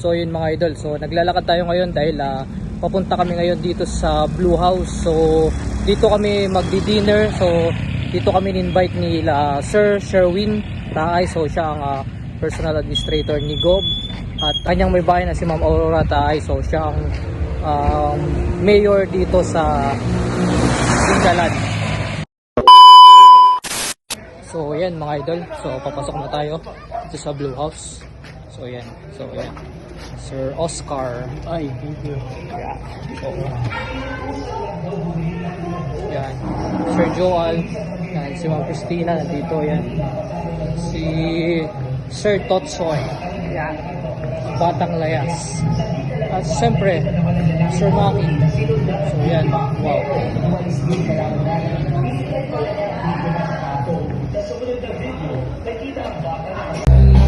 So yun mga idol, so naglalakad tayo ngayon dahil papunta kami ngayon dito sa Blue House. So dito kami magdi-dinner. So dito kami in-invite ni Sir Sherwin Taay. So siya ang personal administrator ni Gob. At kanyang may bahay na si Ma'am Aurora Taay. So siya ang mayor dito sa Dingalan. So yan mga idol, so papasok na tayo dito sa Blue House. So yan, Sir Oscar. Ay, thank you. Yeah. So, yan, Sir Joel. Yan, si Ma'am Christina nandito. Yan, si Sir Totsoy. Yan, Batang Layas. At siyempre Sir Maki. So yan, wow.